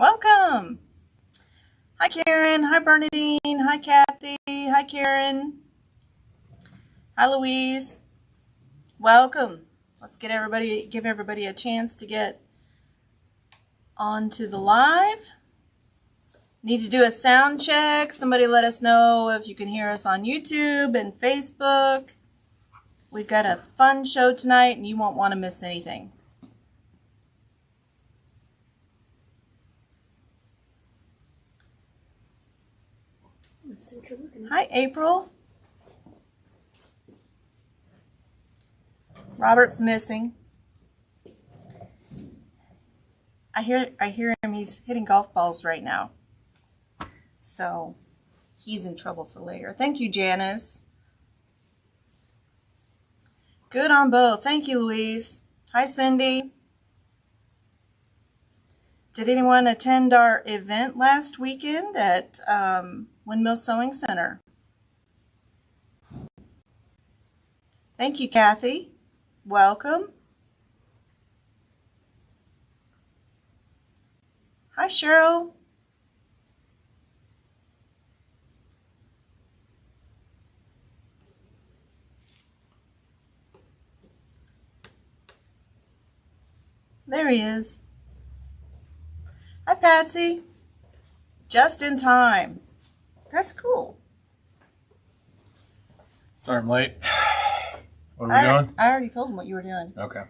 Welcome. Hi, Karen. Hi, Bernadine. Hi, Kathy. Hi, Karen. Hi, Louise. Welcome. Let's give everybody a chance to get onto the live. Need to do a sound check. Somebody let us know if you can hear us on YouTube and Facebook. We've got a fun show tonight, and you won't want to miss anything. Hi, April. Robert's missing. I hear him. He's hitting golf balls right now. So he's in trouble for later. Thank you, Janice. Good on both. Thank you, Louise. Hi, Cindy. Did anyone attend our event last weekend at Windmill Sewing Center? Thank you, Kathy. Welcome. Hi, Cheryl. There he is. Hi, Patsy. Just in time. That's cool. Sorry I'm late. What are we doing? I already told him what you were doing. Okay.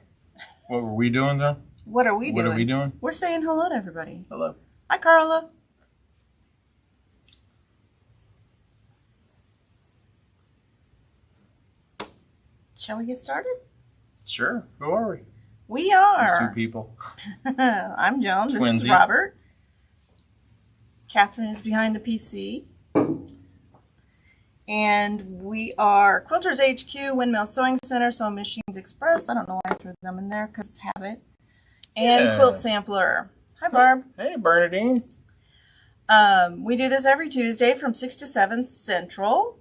What were we doing though? What are we doing? What are we doing? We're saying hello to everybody. Hello. Hi, Carla. Shall we get started? Sure. Who are we? We There's are. two people. I'm Joan. This is Twinsies. Robert. Catherine is behind the PC. And we are Quilters HQ, Windmill Sewing Center, Sewing Machines Express. I don't know why I threw them in there because it's habit. And Yeah. Quilt Sampler. Hi, Barb. Hey, Bernadine. We do this every Tuesday from 6 to 7 Central.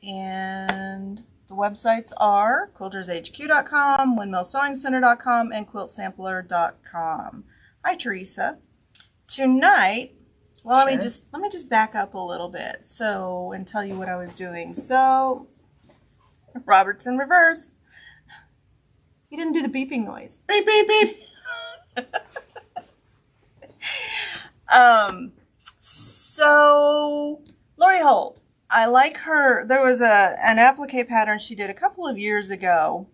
And the websites are quiltershq.com, windmillsewingcenter.com, and quiltsampler.com. Hi, Teresa. Tonight, well, Sure. let me just back up a little bit and tell you what I was doing. So, Robert's in reverse. He didn't do the beeping noise. Beep, beep, beep. So Lori Holt, I like her. There was an applique pattern she did a couple of years ago,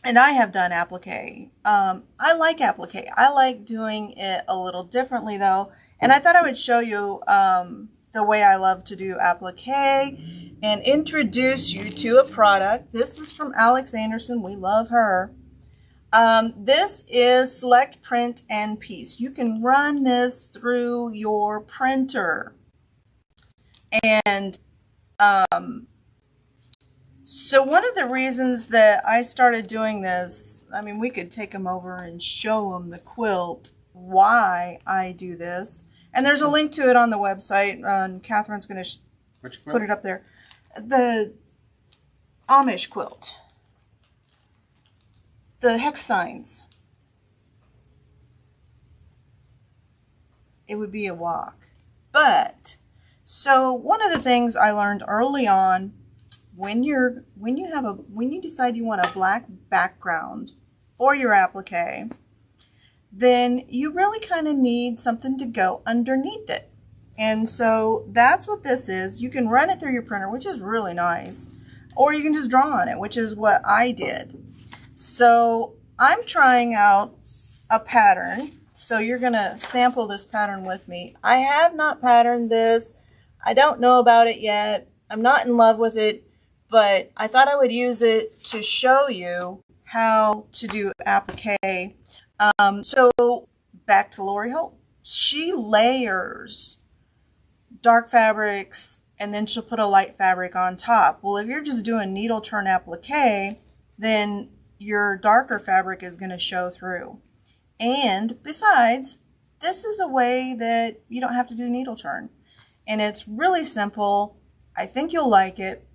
and I have done applique. I like applique. I like doing it a little differently though, and I thought I would show you the way I love to do applique and introduce you to a product. This is from Alex Anderson. We love her. This is Select Print and Piece. You can run this through your printer. And so one of the reasons that I started doing this, I mean, we could take them over and show them the quilt, why I do this. And there's a link to it on the website. Catherine's going to put it up there. The Amish quilt. The hex signs. It would be a walk. But so one of the things I learned early on, when you decide you want a black background for your applique, then you really kind of need something to go underneath it. And so that's what this is. You can run it through your printer, which is really nice, or you can just draw on it, which is what I did. So I'm trying out a pattern. So you're going to sample this pattern with me. I have not patterned this. I don't know about it yet. I'm not in love with it, but I thought I would use it to show you how to do applique. So back to Lori Holt. She layers dark fabrics and then she'll put a light fabric on top. Well, if you're just doing needle turn applique, then your darker fabric is going to show through. And besides, this is a way that you don't have to do needle turn. And it's really simple. I think you'll like it.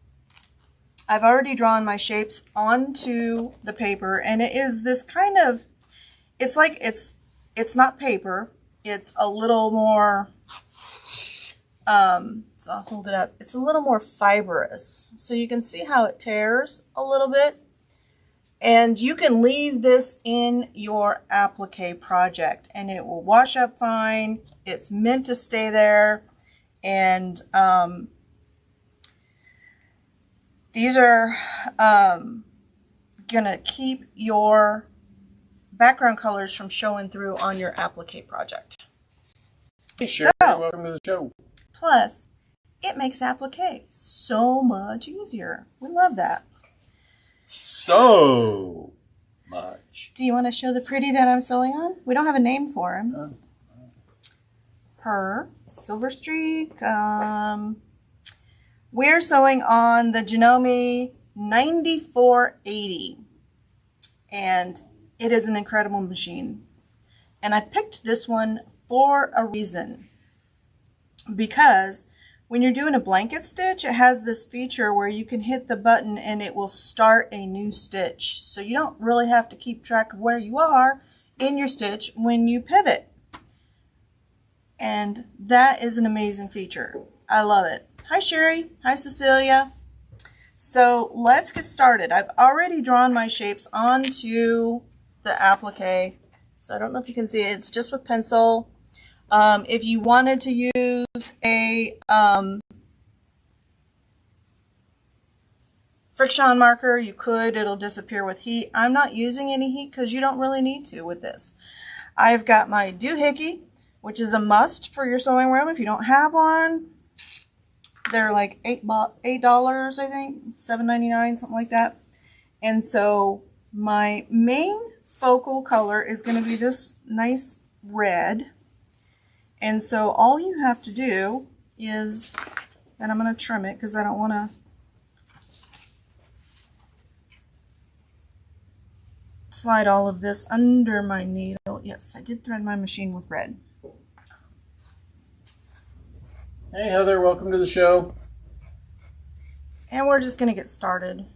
I've already drawn my shapes onto the paper, and it is this kind of, it's like, it's not paper, it's a little more, so I'll hold it up. It's a little more fibrous. So you can see how it tears a little bit. And you can leave this in your applique project and it will wash up fine. It's meant to stay there. And these are gonna keep your background colors from showing through on your applique project. Hey, Sherry, welcome to the show. Plus, it makes applique so much easier. We love that. So much. Do you want to show the pretty that I'm sewing on? We don't have a name for him. Oh. Her Silver Streak. We're sewing on the Janome 9480. And it is an incredible machine. And I picked this one for a reason. Because when you're doing a blanket stitch, it has this feature where you can hit the button and it will start a new stitch. So you don't really have to keep track of where you are in your stitch when you pivot. And that is an amazing feature. I love it. Hi Sherry. Hi Cecilia. So let's get started. I've already drawn my shapes onto the applique. So I don't know if you can see it. It's just with pencil. If you wanted to use a friction marker, you could. It'll disappear with heat. I'm not using any heat because you don't really need to with this. I've got my doohickey, which is a must for your sewing room. If you don't have one, they're like $8, I think, $7.99, something like that. And so my main focal color is going to be this nice red. And so all you have to do is, and I'm going to trim it because I don't want to slide all of this under my needle. Yes, I did thread my machine with red. Hey Heather, welcome to the show. And we're just going to get started.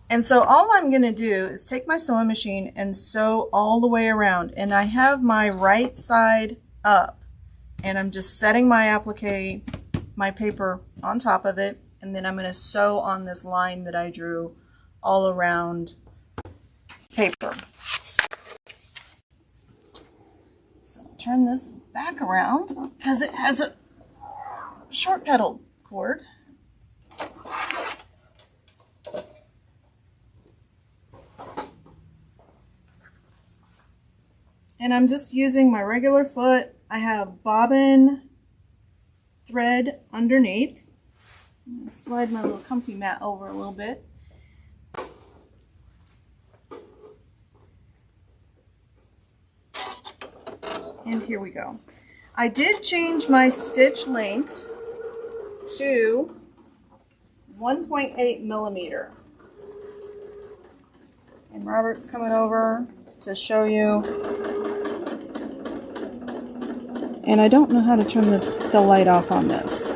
And so all I'm going to do is take my sewing machine and sew all the way around. And I have my right side up. And I'm just setting my applique, my paper on top of it. And then I'm going to sew on this line that I drew all around paper. So I'll turn this back around because it has a short petal cord. And I'm just using my regular foot. I have bobbin thread underneath. I'm going to slide my little comfy mat over a little bit. And here we go. I did change my stitch length to 1.8 millimeter. And Robert's coming over to show you. And I don't know how to turn the light off on this.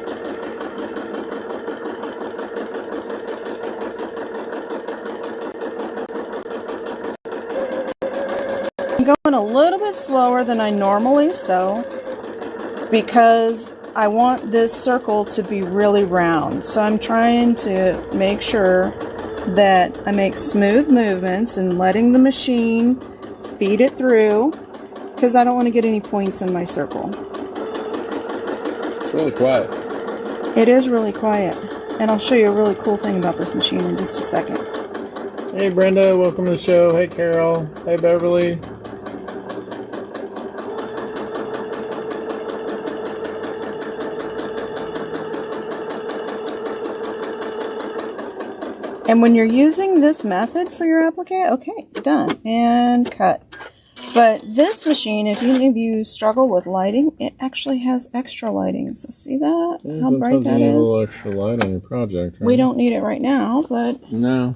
I'm going a little bit slower than I normally sew because I want this circle to be really round. So I'm trying to make sure that I make smooth movements and letting the machine feed it through because I don't want to get any points in my circle. It's really quiet. It is really quiet. And I'll show you a really cool thing about this machine in just a second. Hey Brenda, welcome to the show. Hey Carol. Hey Beverly. And when you're using this method for your applique, okay, done, and cut. But this machine, if any of you struggle with lighting, it actually has extra lighting. So see that? Yeah, how bright that you need is? a little extra light on your project, right? We don't need it right now, but... No.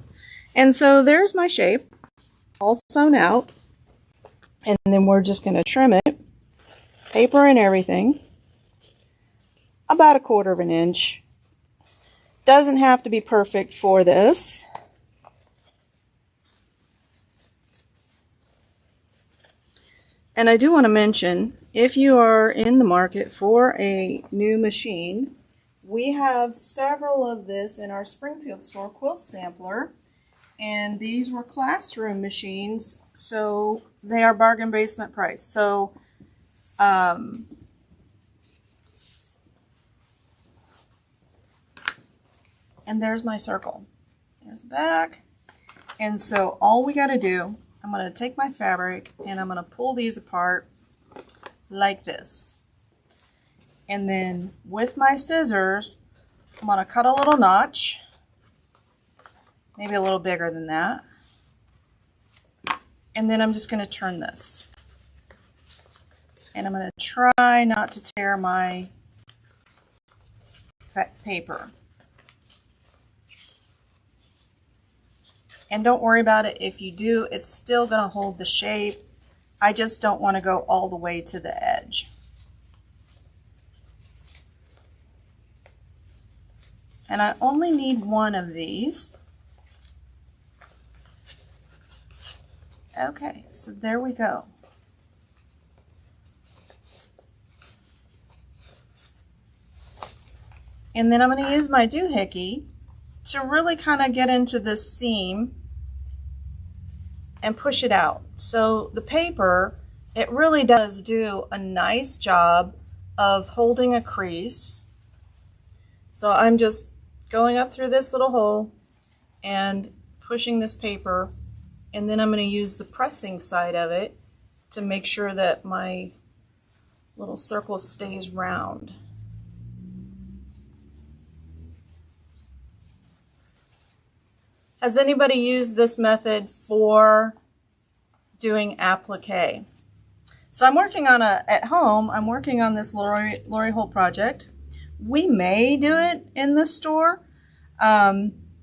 And so there's my shape, all sewn out. And then we're just going to trim it, paper and everything, about 1/4 inch. Doesn't have to be perfect for this. And I do want to mention, if you are in the market for a new machine, we have several of this in our Springfield store quilt sampler. And these were classroom machines, so they are bargain basement price. So, and there's my circle. There's the back. And so all we got to do, I'm going to take my fabric and I'm going to pull these apart like this. And then with my scissors, I'm going to cut a little notch, maybe a little bigger than that. And then I'm just going to turn this. And I'm going to try not to tear my paper. And don't worry about it. If you do, it's still going to hold the shape. I just don't want to go all the way to the edge. And I only need one of these. Okay, so there we go. And then I'm going to use my doohickey to really kind of get into this seam and push it out. So the paper, it really does do a nice job of holding a crease. So I'm just going up through this little hole and pushing this paper, and then I'm going to use the pressing side of it to make sure that my little circle stays round. Has anybody used this method for doing applique? So I'm working on at home, I'm working on this Lori Holt project. We may do it in the store,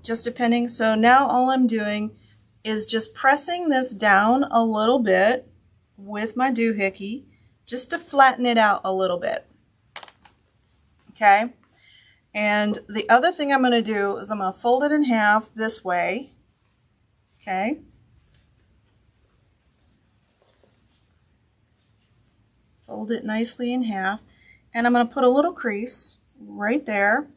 just depending. So now all I'm doing is just pressing this down a little bit with my doohickey, just to flatten it out a little bit. Okay. And the other thing I'm going to do is I'm going to fold it in half this way. Okay. Fold it nicely in half. And I'm going to put a little crease right there.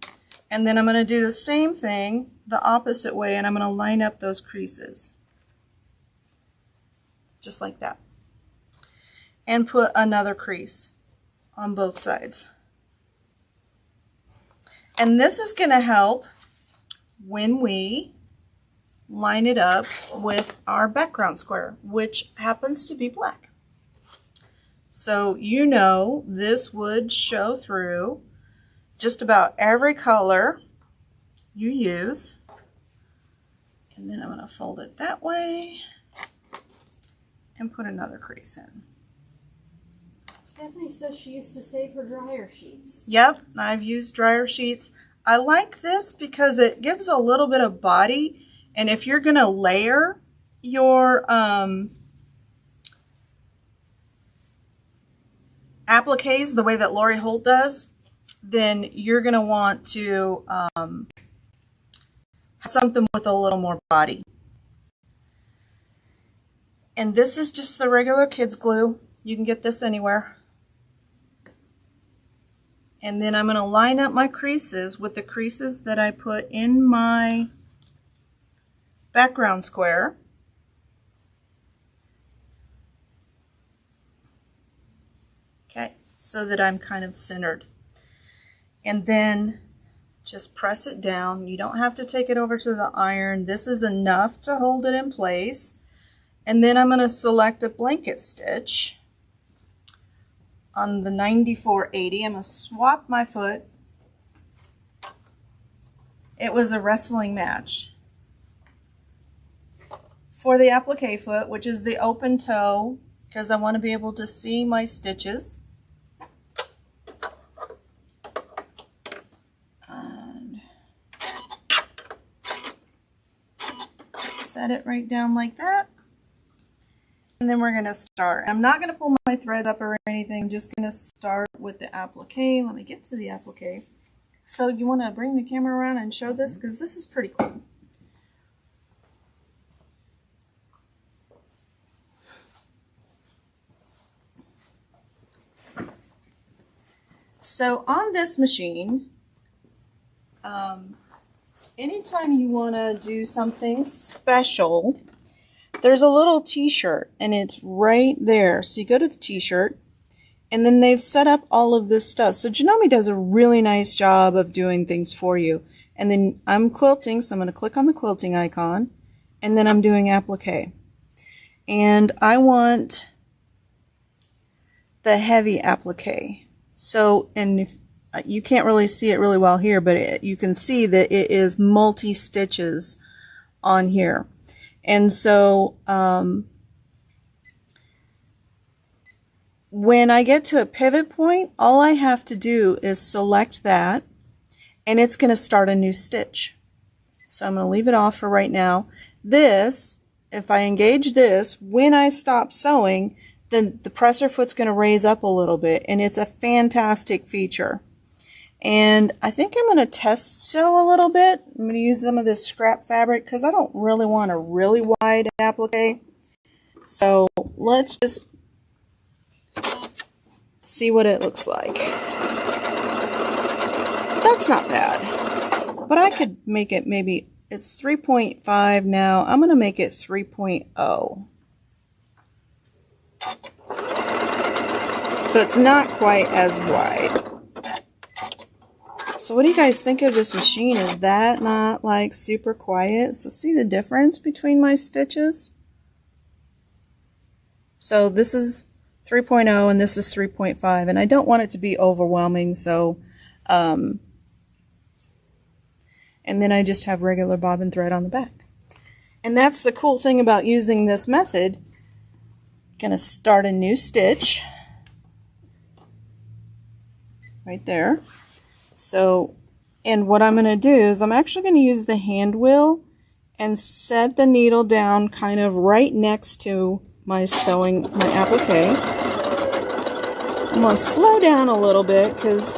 And then I'm going to do the same thing the opposite way, and I'm going to line up those creases. Just like that. And put another crease on both sides. And this is going to help when we line it up with our background square, which happens to be black. So you know this would show through just about every color you use. And then I'm going to fold it that way and put another crease in. Stephanie says she used to save her dryer sheets. Yep, I've used dryer sheets. I like this because it gives a little bit of body, and if you're going to layer your appliques the way that Lori Holt does, then you're going to want to have something with a little more body. And this is just the regular kids glue. You can get this anywhere. And then I'm going to line up my creases with the creases that I put in my background square. Okay, so that I'm kind of centered. And then just press it down. You don't have to take it over to the iron. This is enough to hold it in place. And then I'm going to select a blanket stitch on the 9480. I'm going to swap my foot. It was a wrestling match. For the applique foot, which is the open toe, because I want to be able to see my stitches. And set it right down like that. And then we're going to start. I'm not going to pull my thread up or anything. I'm just going to start with the applique. Let me get to the applique. So you want to bring the camera around and show this? Because this is pretty cool. So on this machine, anytime you want to do something special, there's a little t-shirt and it's right there. So you go to the t-shirt and then they've set up all of this stuff. So Janome does a really nice job of doing things for you. And then I'm quilting, so I'm going to click on the quilting icon and then I'm doing applique. And I want the heavy applique. So, and if you can't really see it really well here, but you can see that it is multi-stitches on here. And so when I get to a pivot point, all I have to do is select that and it's going to start a new stitch. So I'm going to leave it off for right now. This, if I engage this, when I stop sewing, then the presser foot's going to raise up a little bit, and it's a fantastic feature. And I think I'm going to test sew a little bit. I'm going to use some of this scrap fabric because I don't really want a really wide applique. So let's just see what it looks like. That's not bad, but I could make it maybe, it's 3.5 now. I'm going to make it 3.0. So it's not quite as wide. So what do you guys think of this machine? Is that not like super quiet? So see the difference between my stitches? So this is 3.0 and this is 3.5, and I don't want it to be overwhelming, so and then I just have regular bobbin thread on the back. And that's the cool thing about using this method. Gonna start a new stitch right there. So, and what I'm going to do is I'm actually going to use the hand wheel and set the needle down kind of right next to my sewing, my applique. I'm going to slow down a little bit because,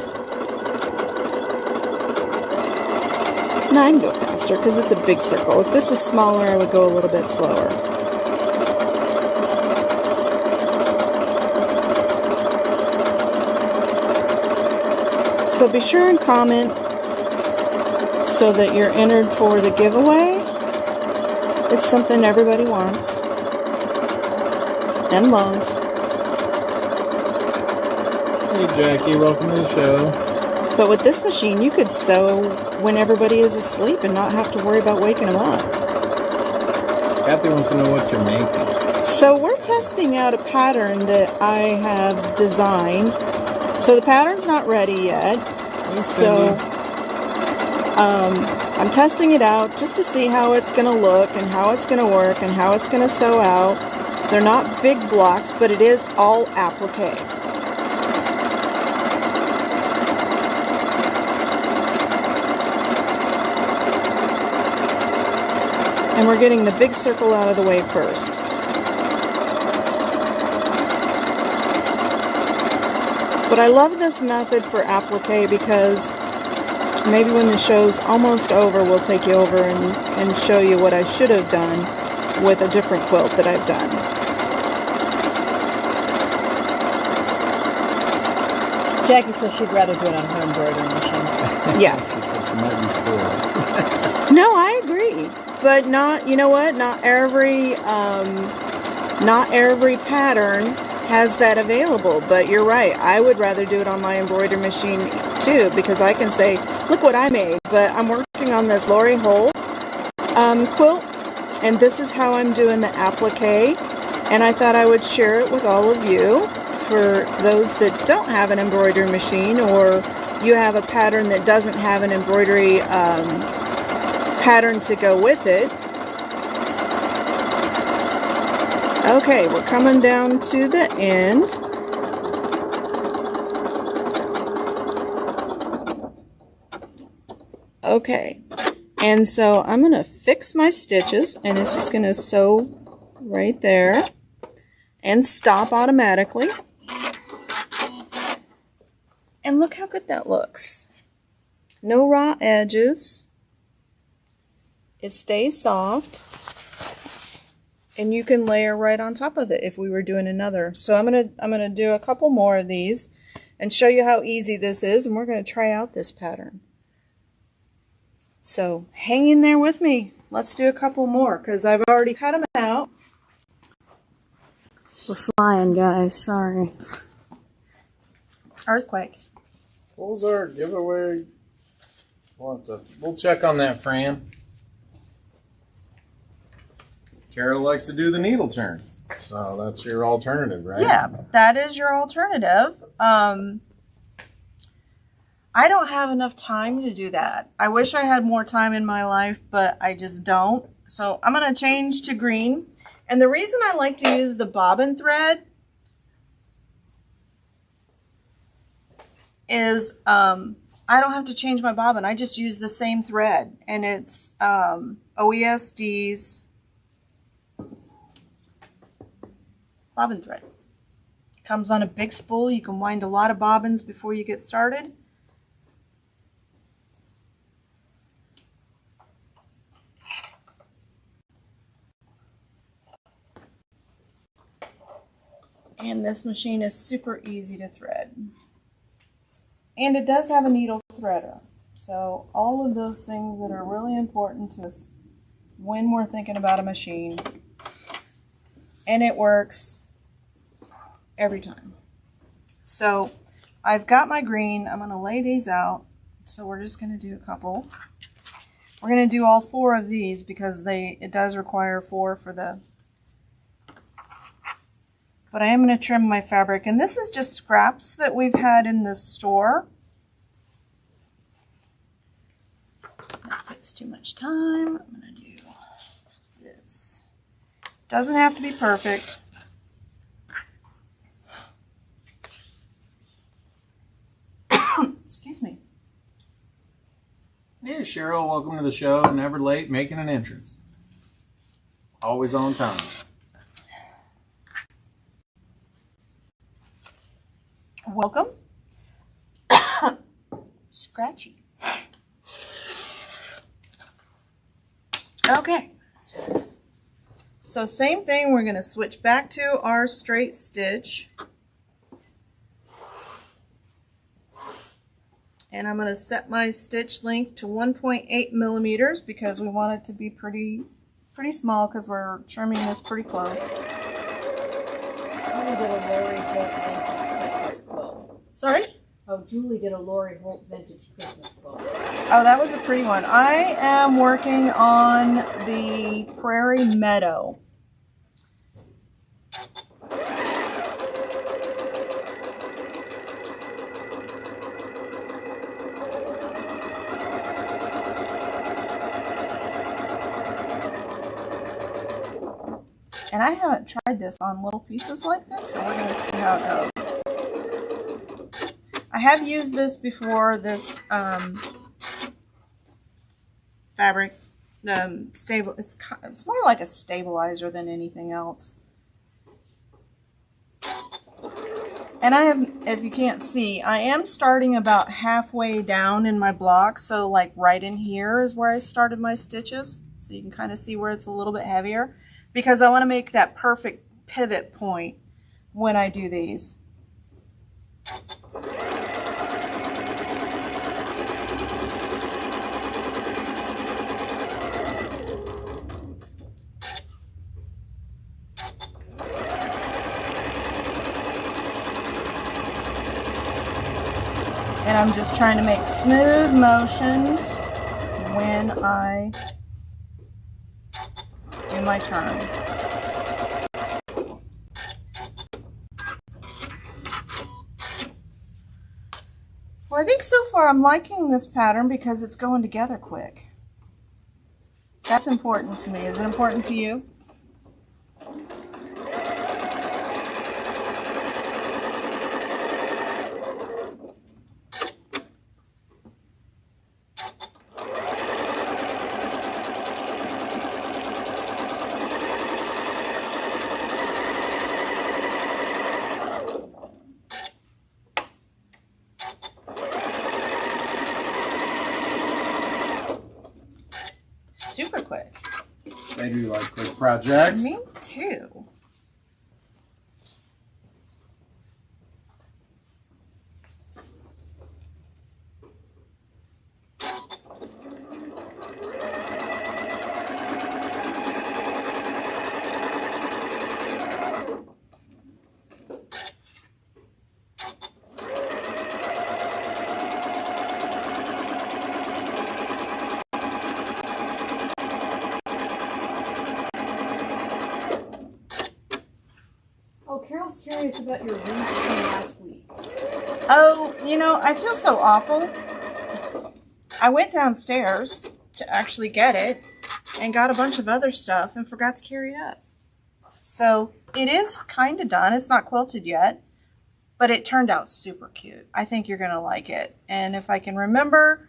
no, I can go faster because it's a big circle. If this was smaller, I would go a little bit slower. So be sure and comment so that you're entered for the giveaway. It's something everybody wants and loves. Hey Jackie, welcome to the show. But with this machine, you could sew when everybody is asleep and not have to worry about waking them up. Kathy wants to know what you're making. So we're testing out a pattern that I have designed. So the pattern's not ready yet. So I'm testing it out just to see how it's going to look and how it's going to work and how it's going to sew out. They're not big blocks, but it is all applique. And we're getting the big circle out of the way first. But I love this method for applique because maybe when the show's almost over, we'll take you over and show you what I should have done with a different quilt that I've done. Jackie says she'd rather do it on her embroidery machine. Yeah. She said she might be spoiled. No, I agree. But not, you know what? Not every pattern has that available, but you're right. I would rather do it on my embroidery machine too, because I can say, look what I made. But I'm working on this Lori Holt quilt, and this is how I'm doing the applique, and I thought I would share it with all of you for those that don't have an embroidery machine, or you have a pattern that doesn't have an embroidery pattern to go with it. Okay, we're coming down to the end. Okay, and so I'm going to fix my stitches, and it's just going to sew right there and stop automatically. And look how good that looks. No raw edges. It stays soft. And you can layer right on top of it if we were doing another. So I'm gonna do a couple more of these and show you how easy this is, and we're going to try out this pattern. So hang in there with me. Let's do a couple more because I've already cut them out. We're flying, guys. Sorry. Earthquake. What was our giveaway? We'll check on that, Fran. Carol likes to do the needle turn. So that's your alternative, right? Yeah, that is your alternative. I don't have enough time to do that. I wish I had more time in my life, but I just don't. So I'm going to change to green. And the reason I like to use the bobbin thread is I don't have to change my bobbin. I just use the same thread. And it's OESD's bobbin thread. It comes on a big spool. You can wind a lot of bobbins before you get started. And this machine is super easy to thread. And it does have a needle threader. So all of those things that are really important to us when we're thinking about a machine. And it works every time. So I've got my green. I'm going to lay these out. So we're just going to do a couple. We're going to do all 4 of these because it does require 4 for the... But I am going to trim my fabric. And this is just scraps that we've had in the store. That takes too much time. I'm going to do this. Doesn't have to be perfect. Excuse me. Yeah, Cheryl, welcome to the show. Never late, making an entrance. Always on time. Welcome. Scratchy. Okay. So same thing, we're going to switch back to our straight stitch. And I'm going to set my stitch length to 1.8 millimeters because we want it to be pretty small because we're trimming this pretty close. Julie did a Lori Holt vintage Christmas quilt. Sorry? Oh, Julie did a Lori Holt vintage Christmas quilt. Oh, that was a pretty one. I am working on the Prairie Meadow. And I haven't tried this on little pieces like this, so we're going to see how it goes. I have used this before, this fabric. It's more like a stabilizer than anything else. And I have, if you can't see, I am starting about halfway down in my block, so like right in here is where I started my stitches. So you can kind of see where it's a little bit heavier, because I want to make that perfect pivot point when I do these. And I'm just trying to make smooth motions when I do my turn. Well, I think so far I'm liking this pattern because it's going together quick. That's important to me. Is it important to you? Super quick. They do like quick projects. Me too. was curious about your wreath from last week. Oh, I feel so awful. I went downstairs to actually get it and got a bunch of other stuff and forgot to carry it up. So it is kind of done. It's not quilted yet, but it turned out super cute. I think you're going to like it. And if I can remember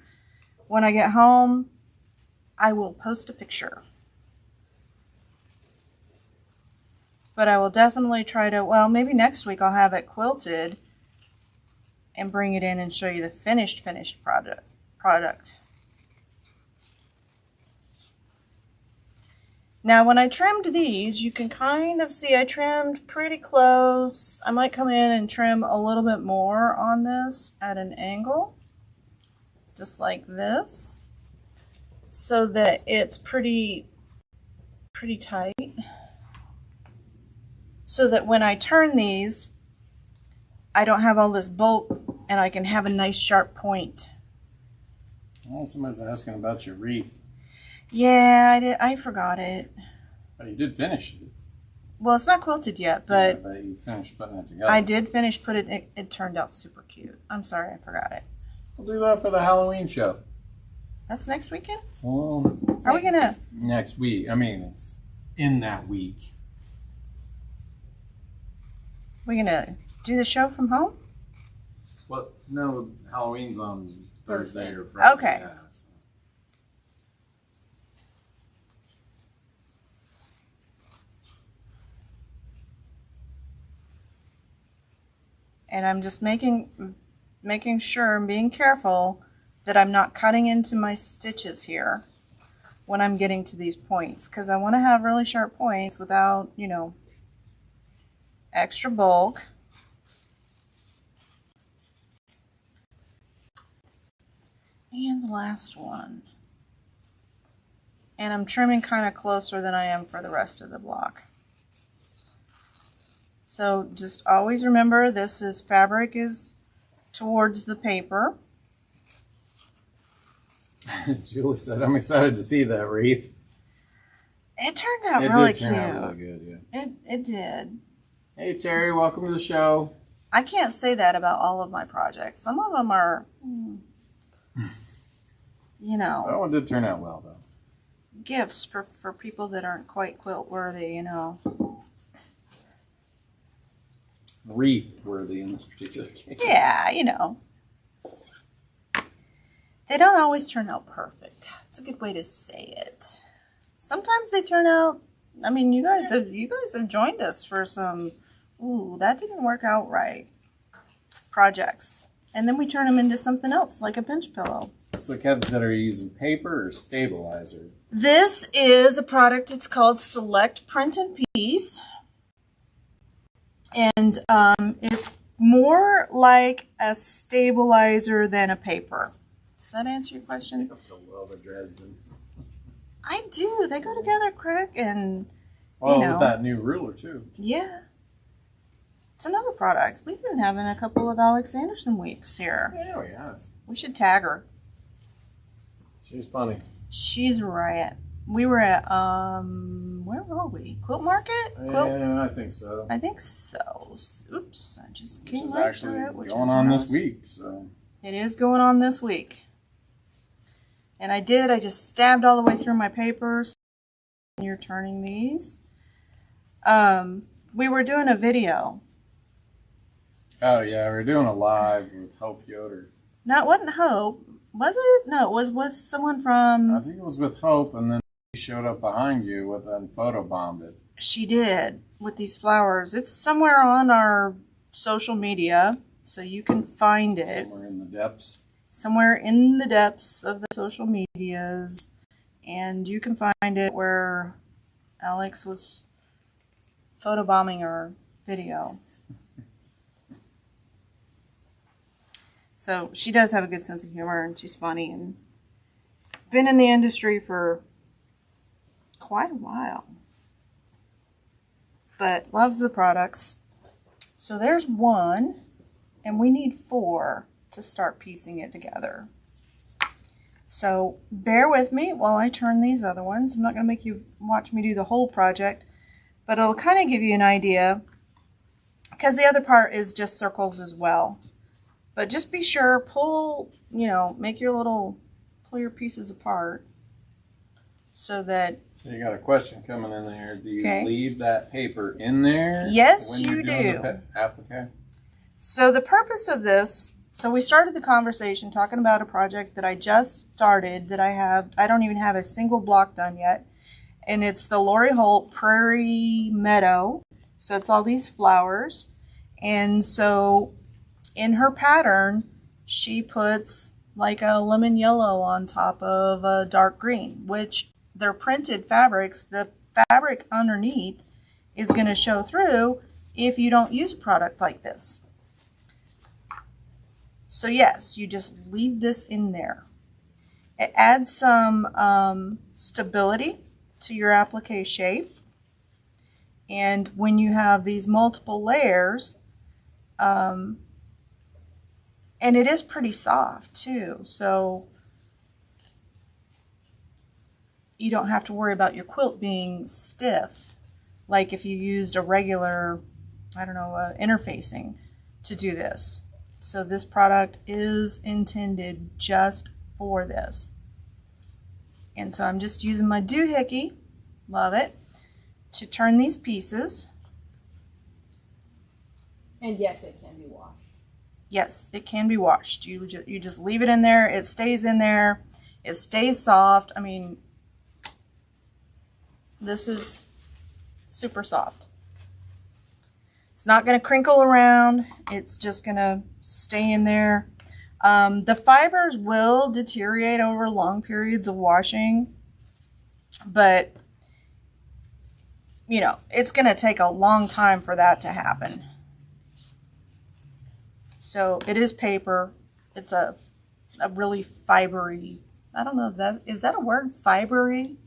when I get home, I will post a picture. But I will definitely try to, well, maybe next week I'll have it quilted and bring it in and show you the finished product. Now, when I trimmed these, you can kind of see I trimmed pretty close. I might come in and trim a little bit more on this at an angle, just like this, so that it's pretty tight. So that when I turn these, I don't have all this bulk and I can have a nice sharp point. Well, somebody's asking about your wreath. Yeah, I forgot it. Oh, you did finish it. Well, it's not quilted yet, but yeah, but you finished putting it together. I did finish putting it. It turned out super cute. I'm sorry, I forgot it. We'll do that for the Halloween show. That's next weekend? Well, Are we gonna? next week. I mean, it's in that week. We gonna do the show from home? Well, no, Halloween's on Thursday or Friday. Okay. Yeah, so. And I'm just making sure and being careful that I'm not cutting into my stitches here when I'm getting to these points, because I want to have really sharp points without, extra bulk. And the last one. And I'm trimming kind of closer than I am for the rest of the block. So just always remember, this is fabric is towards the paper. Julie said, "I'm excited to see that wreath." It turned out It really did turn cute. out really good, yeah. It did. Hey Terry, welcome to the show. I can't say that about all of my projects. Some of them are, That one did turn out well, though. gifts for people that aren't quite quilt worthy, Wreath worthy in this particular case. Yeah, They don't always turn out perfect. It's a good way to say it. Sometimes they turn out, I mean, you guys have joined us for some, that didn't work out right projects. And then we turn them into something else, like a bench pillow. So Kevin said, are you using paper or stabilizer? This is a product, it's called Select Print and Piece. And it's more like a stabilizer than a paper. Does that answer your question? I do. They go together quick, and Well, with that new ruler too. Yeah. It's another product. We've been having a couple of Alex Anderson weeks here. Yeah, we have. We should tag her. She's funny. She's right. We were at where were we? Quilt Market? Yeah, I think so. I think so. Oops, I just Which came is right actually through it, which going is on gross. this week. So It is going on this week. And I just stabbed all the way through my papers. You're turning these. We were doing a video. Oh yeah, we're doing a live with Hope Yoder. No, it wasn't Hope. Was it? No, it was with someone from... I think it was with Hope, and then she showed up behind you with and photobombed it. She did, with these flowers. It's somewhere on our social media, so you can find it. Somewhere in the depths. Somewhere in the depths of the social medias. And you can find it where Alex was photobombing our video. So she does have a good sense of humor, and she's funny, and been in the industry for quite a while. But love the products. So there's one, and we need 4 to start piecing it together. So bear with me while I turn these other ones. I'm not going to make you watch me do the whole project, but it'll kind of give you an idea because the other part is just circles as well. But just be sure, pull, make your pull your pieces apart so that. So you got a question coming in there. Do you Okay. leave that paper in there? Yes, when you you're doing do. the applique? So the purpose of this, so we started the conversation talking about a project that I just started that I don't even have a single block done yet. And it's the Lori Holt Prairie Meadow. So it's all these flowers. And so in her pattern, she puts like a lemon yellow on top of a dark green, which they're printed fabrics. The fabric underneath is going to show through if you don't use a product like this. So yes, you just leave this in there. It adds some stability to your applique shape. And when you have these multiple layers, and it is pretty soft too, so you don't have to worry about your quilt being stiff, like if you used a regular, interfacing to do this. So this product is intended just for this. And so I'm just using my doohickey, love it, to turn these pieces. And yes, it can be washed. Yes, it can be washed. You just leave it in there. It stays in there. It stays soft. I mean, this is super soft. It's not going to crinkle around. It's just going to stay in there. The fibers will deteriorate over long periods of washing, but it's going to take a long time for that to happen. So it is paper. It's a really fibery. I don't know if is that a word? Fibery?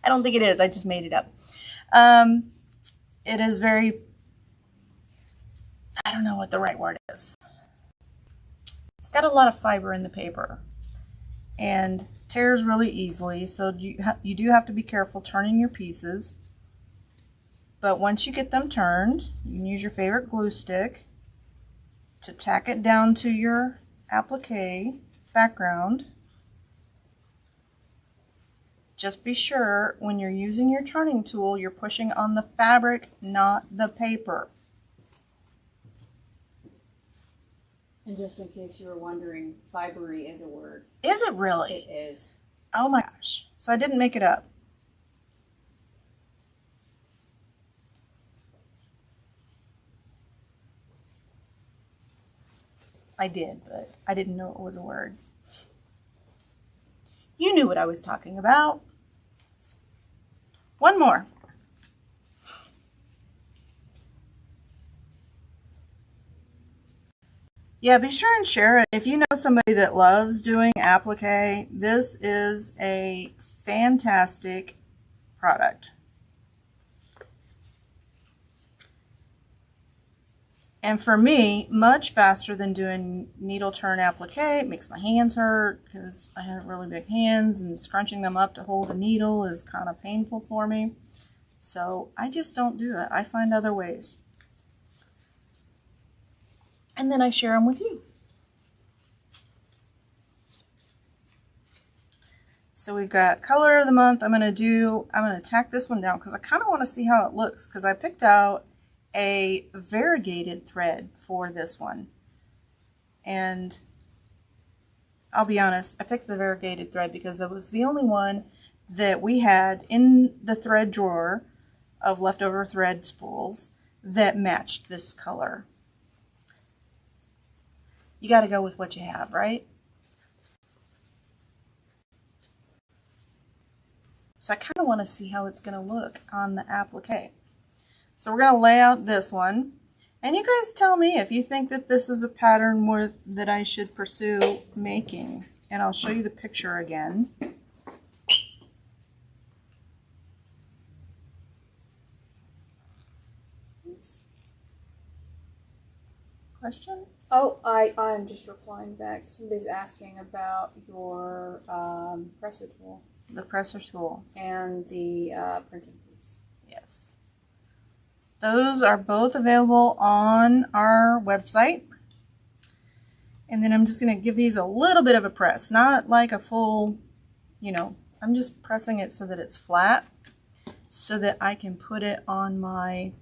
I don't think it is. I just made it up. It is very, I don't know what the right word is. It's got a lot of fiber in the paper and tears really easily. So you do have to be careful turning your pieces. But once you get them turned, you can use your favorite glue stick to tack it down to your applique background. Just be sure when you're using your turning tool, you're pushing on the fabric, not the paper. And just in case you were wondering, fibery is a word. Is it really? It is. Oh my gosh. So I didn't make it up. I did, but I didn't know it was a word. You knew what I was talking about. One more. Yeah, be sure and share it. If you know somebody that loves doing applique, this is a fantastic product. And for me, much faster than doing needle turn applique. It makes my hands hurt because I have really big hands and scrunching them up to hold a needle is kind of painful for me. So I just don't do it. I find other ways. And then I share them with you. So we've got color of the month. I'm going to tack this one down because I kind of want to see how it looks because I picked out a variegated thread for this one. And I'll be honest, I picked the variegated thread because it was the only one that we had in the thread drawer of leftover thread spools that matched this color. You got to go with what you have, right? So I kind of want to see how it's going to look on the applique. So we're going to lay out this one. And you guys tell me if you think that this is a pattern that I should pursue making. And I'll show you the picture again. Question? Oh, I'm just replying back. Somebody's asking about your presser tool. The presser tool. And the printing piece. Yes. those are both available on our website. And then I'm just going to give these a little bit of a press, not like a full, I'm just pressing it so that it's flat so that I can put it on my,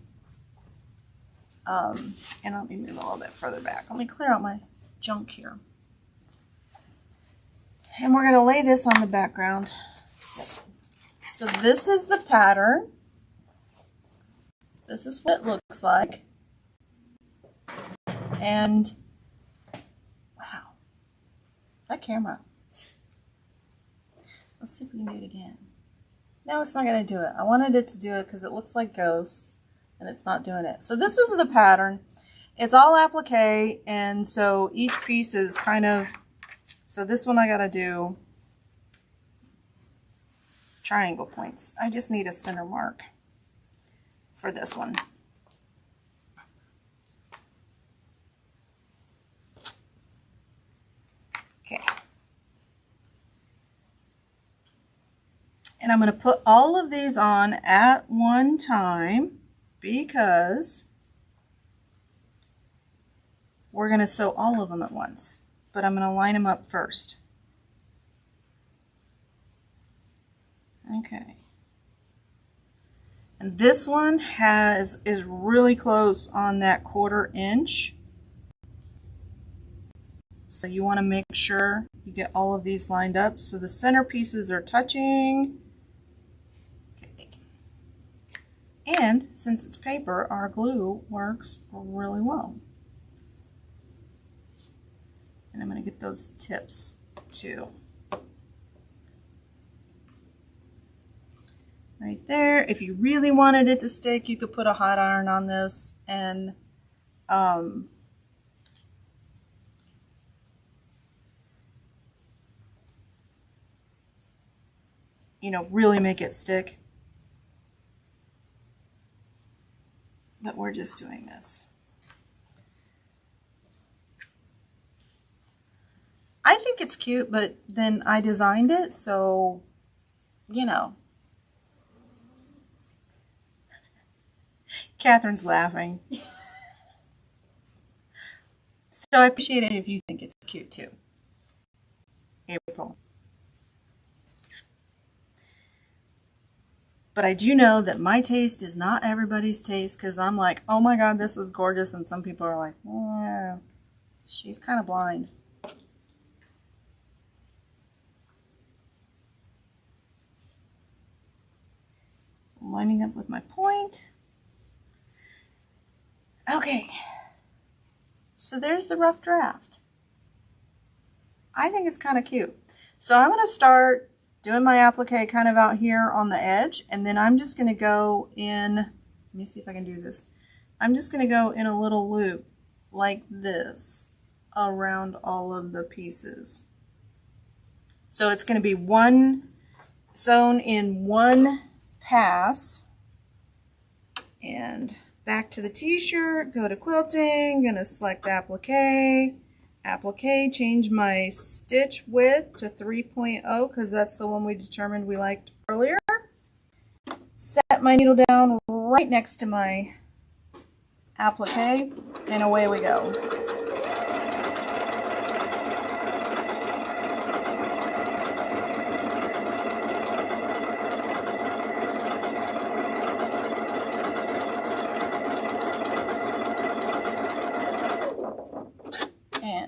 and let me move a little bit further back. Let me clear out my junk here. And we're going to lay this on the background. So this is the pattern. This is what it looks like. And wow, that camera. Let's see if we can do it again. No, it's not going to do it. I wanted it to do it because it looks like ghosts and it's not doing it. So this is the pattern. It's all applique, and so each piece is kind of, so this one I got to do triangle points. I just need a center mark for this one. Okay. And I'm going to put all of these on at one time because we're going to sew all of them at once. But I'm going to line them up first. Okay. And this one is really close on that 1/4 inch. So you want to make sure you get all of these lined up so the center pieces are touching. Okay. And since it's paper, our glue works really well. And I'm going to get those tips too. Right there. If you really wanted it to stick, you could put a hot iron on this and really make it stick. But we're just doing this. I think it's cute, but then I designed it, so, Catherine's laughing. So I appreciate it if you think it's cute too. April. But I do know that my taste is not everybody's taste because I'm like, oh my God, this is gorgeous. And some people are like, oh, she's kind of blind. Lining up with my point. Okay, so there's the rough draft. I think it's kind of cute. So I'm going to start doing my applique kind of out here on the edge, and then I'm just going to go in, let me see if I can do this. I'm just going to go in a little loop like this around all of the pieces. So it's going to be one sewn in one pass. And back to the t-shirt, go to quilting, gonna select applique, change my stitch width to 3.0 because that's the one we determined we liked earlier. Set my needle down right next to my applique, and away we go.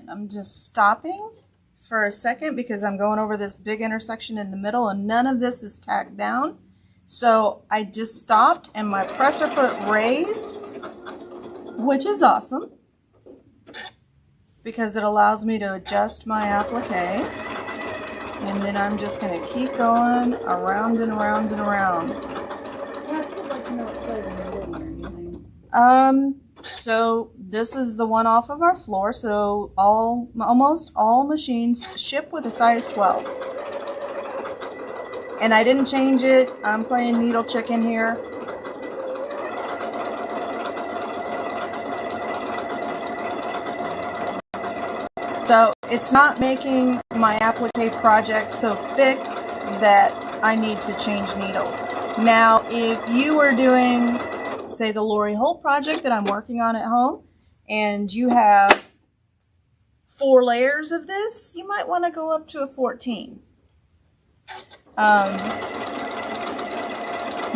I'm just stopping for a second because I'm going over this big intersection in the middle and none of this is tacked down. So I just stopped and my presser foot raised, which is awesome because it allows me to adjust my applique. And then I'm just going to keep going around and around and around. I would like to know what size of needle you're using. So this is the one off of our floor. So almost all machines ship with a size 12. And I didn't change it. I'm playing needle chicken here. So it's not making my applique project so thick that I need to change needles. Now, if you were doing say the Lori Holt project that I'm working on at home, and you have 4 layers of this, you might want to go up to a 14.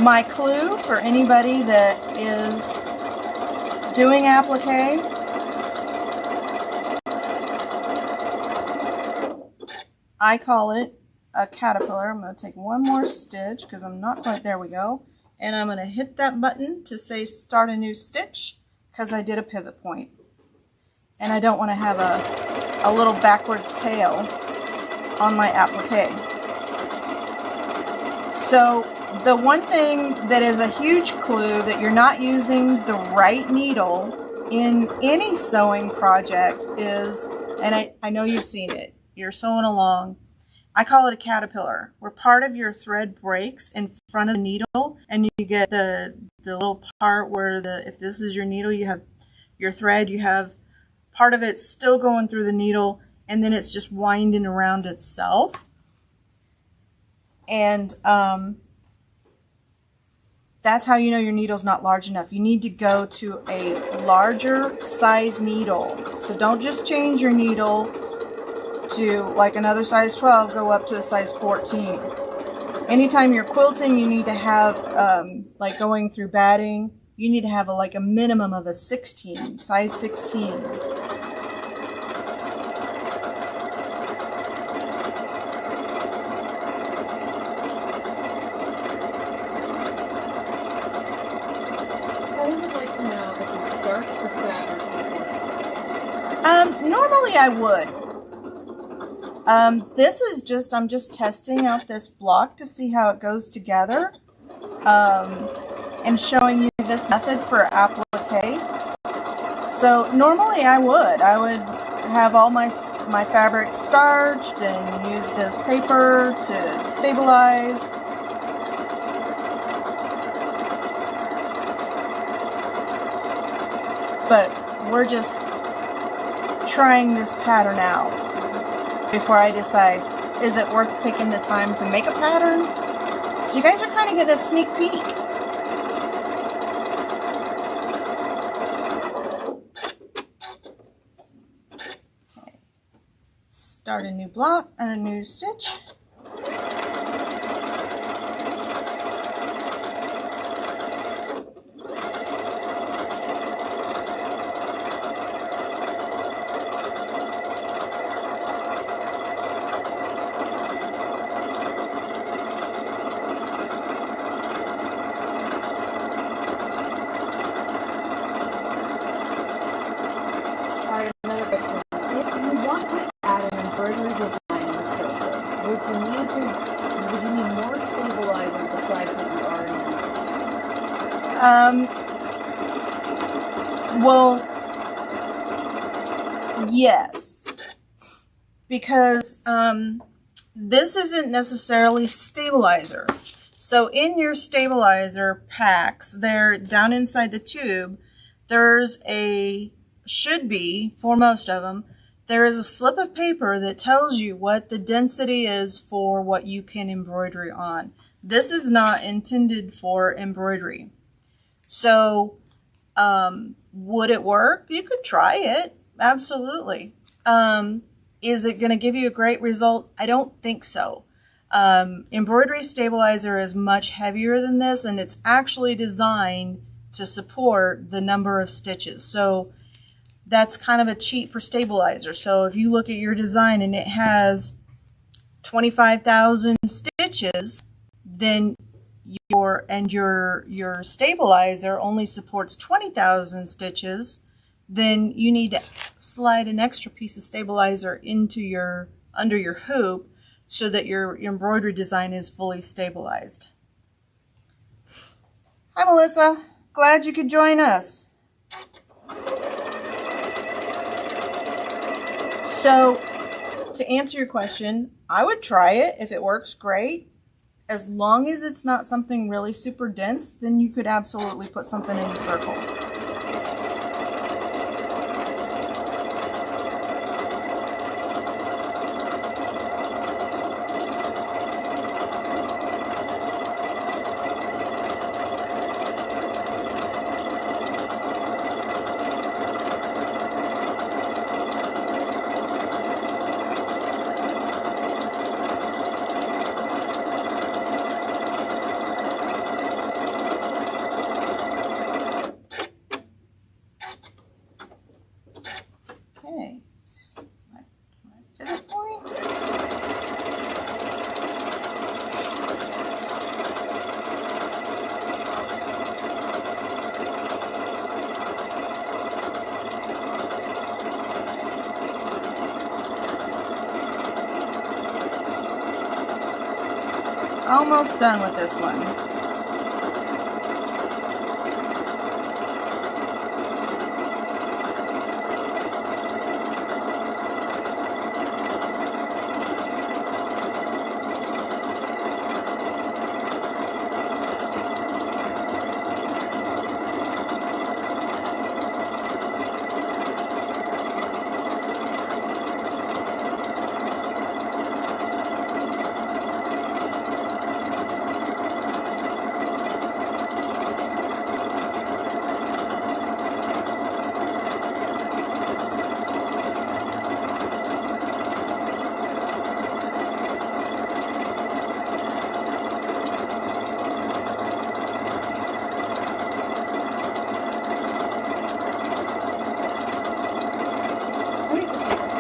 My clue for anybody that is doing applique, I call it a caterpillar. I'm going to take one more stitch because I'm not quite, there we go. And I'm going to hit that button to say start a new stitch because I did a pivot point. And I don't want to have a little backwards tail on my applique. So the one thing that is a huge clue that you're not using the right needle in any sewing project is, and I know you've seen it, you're sewing along, I call it a caterpillar, where part of your thread breaks in front of the needle and you get the little part where if this is your needle, you have your thread, you have part of it still going through the needle and then it's just winding around itself. And that's how you know your needle's not large enough. You need to go to a larger size needle. So don't just change your needle to like another size 12, go up to a size 14. Anytime you're quilting, you need to have, like going through batting, you need to have like a minimum of a 16, size 16. Normally I would. This is just, I'm just testing out this block to see how it goes together. And showing you this method for applique. So normally I would have all my fabric starched and use this paper to stabilize. But we're just trying this pattern out before I decide, is it worth taking the time to make a pattern? So you guys are kind of getting a sneak peek. Okay. Start a new block and a new stitch. Well, yes, because this isn't necessarily stabilizer. So in your stabilizer packs, there down inside the tube, there's should be, for most of them, there is a slip of paper that tells you what the density is for what you can embroider on. This is not intended for embroidery. So would it work? You could try it. Absolutely. Is it going to give you a great result? I don't think so. Embroidery stabilizer is much heavier than this, and it's actually designed to support the number of stitches. So that's kind of a cheat for stabilizer. So if you look at your design and it has 25,000 stitches, then your stabilizer only supports 20,000 stitches, then you need to slide an extra piece of stabilizer into under your hoop so that your embroidery design is fully stabilized. Hi Melissa, glad you could join us. So to answer your question, I would try it. If it works, great. As long as it's not something really super dense, then you could absolutely put something in the circle. almost done with this one.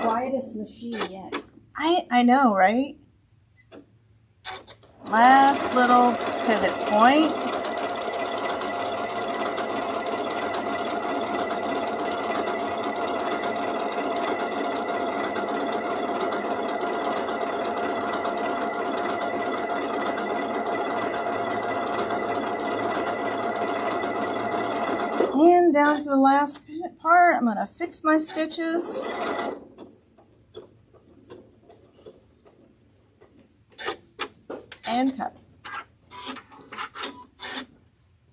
Quietest machine yet. I know, right? Last little pivot point. And down to the last part, I'm going to fix my stitches. And cut.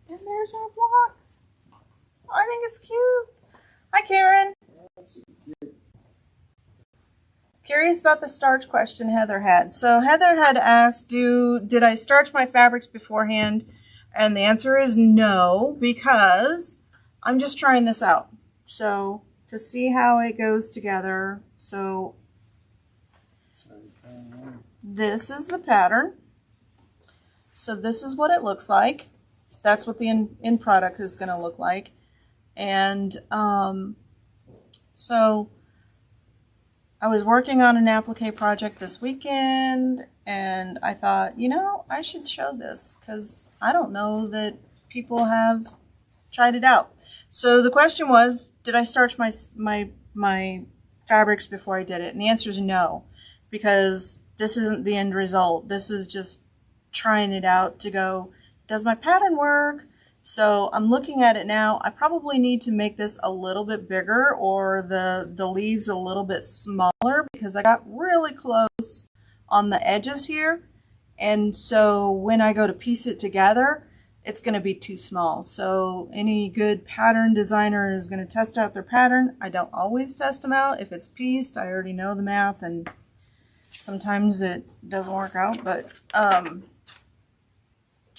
And there's our block. I think it's cute. Hi, Karen. Curious about the starch question Heather had. So Heather had asked, did I starch my fabrics beforehand? And the answer is no, because I'm just trying this out. So to see how it goes together. So this is the pattern. So this is what it looks like. That's what the end product is going to look like. And so I was working on an applique project this weekend, and I thought, you know, I should show this because I don't know that people have tried it out. So the question was, did I starch my fabrics before I did it? And the answer is no, because this isn't the end result. This is just trying it out to go, does my pattern work? So I'm looking at it now. I probably need to make this a little bit bigger, or the leaves a little bit smaller, because I got really close on the edges here. And so when I go to piece it together, it's going to be too small. So any good pattern designer is going to test out their pattern. I don't always test them out. If it's pieced, I already know the math, and sometimes it doesn't work out, but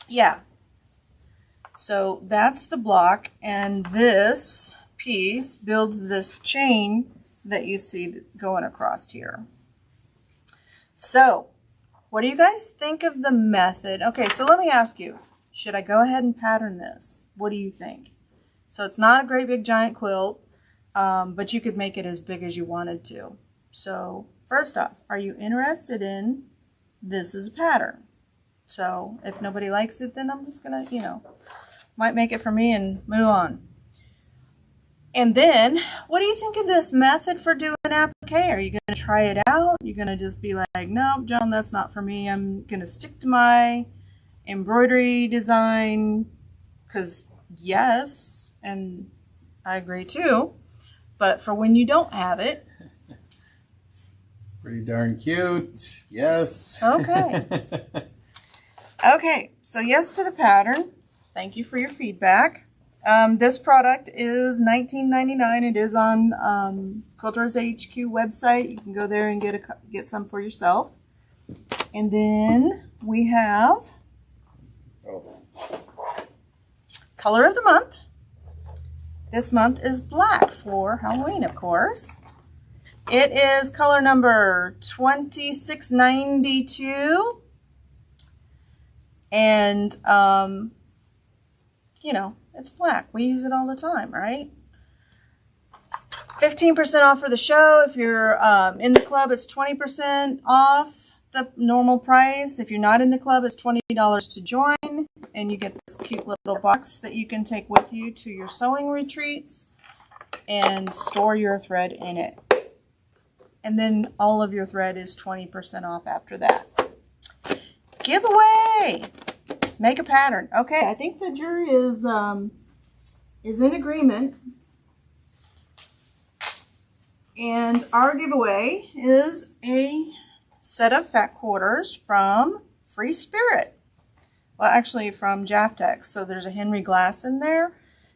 yeah. So that's the block, and this piece builds this chain that you see going across here. So what do you guys think of the method? Okay, so let me ask you, should I go ahead and pattern this? What do you think? So it's not a great big giant quilt, but you could make it as big as you wanted to. So first off, are you interested in this as a pattern? So if nobody likes it, then I'm just gonna, you know, might make it for me and move on. And then, what do you think of this method for doing applique? Are you gonna try it out? You're gonna just be like, no, Joan, that's not for me. I'm gonna stick to my embroidery design, because yes, and I agree too, but for when you don't have it. It's pretty darn cute. Yes. Okay. Okay, so yes to the pattern. Thank you for your feedback. This product is $19.99. It is on Quilters HQ website. You can go there and get some for yourself. And then we have color of the month. This month is black for Halloween, of course. It is color number 2692. And, you know, it's black. We use it all the time, right? 15% off for the show. If you're in the club, it's 20% off the normal price. If you're not in the club, it's $20 to join. And you get this cute little box that you can take with you to your sewing retreats and store your thread in it. And then all of your thread is 20% off after that. giveaway. Make a pattern. Okay, I think the jury is in agreement. And our giveaway is a set of fat quarters from Free Spirit. Well, actually from Jaftex. So there's a Henry glass in there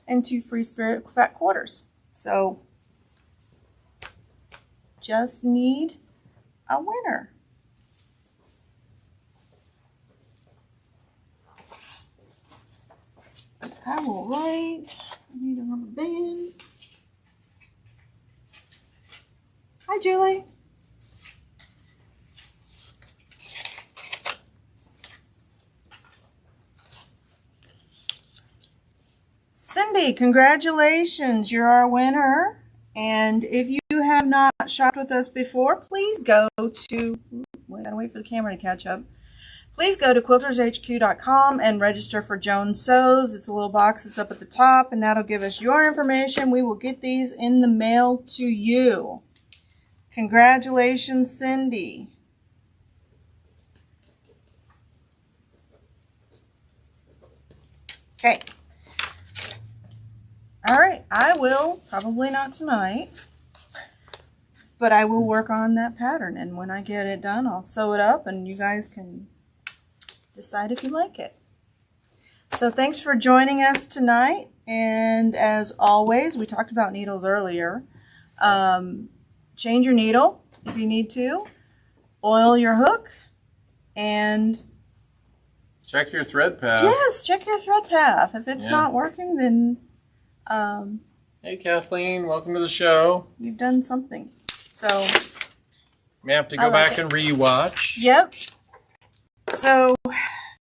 and 2 Free Spirit fat quarters. So just need a winner. I will write. I need a rubber band. Hi, Julie. Cindy, congratulations. You're our winner. And if you have not shopped with us before, please go to, we gotta wait for the camera to catch up. Please go to quiltershq.com and register for Joan Sews. It's a little box that's up at the top, and that'll give us your information. We will get these in the mail to you. Congratulations, Cindy. Okay. All right. I will, probably not tonight, but I will work on that pattern. And when I get it done, I'll sew it up and you guys can decide if you like it. So thanks for joining us tonight. And as always, we talked about needles earlier. Change your needle if you need to. Oil your hook. And check your thread path. yes, check your thread path. If it's not working, then hey, Kathleen, welcome to the show. you've done something. So We have to go back and rewatch. yep. So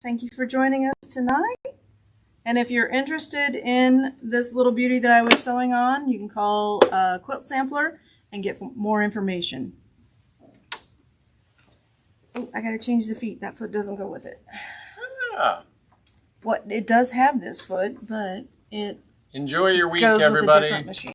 thank you for joining us tonight. And if you're interested in this little beauty that I was sewing on, you can call Quilt Sampler and get more information. Oh, I gotta change the feet. That foot doesn't go with it. Ah. What it does have this foot, but it Enjoy your week, goes with a everybody. different machine.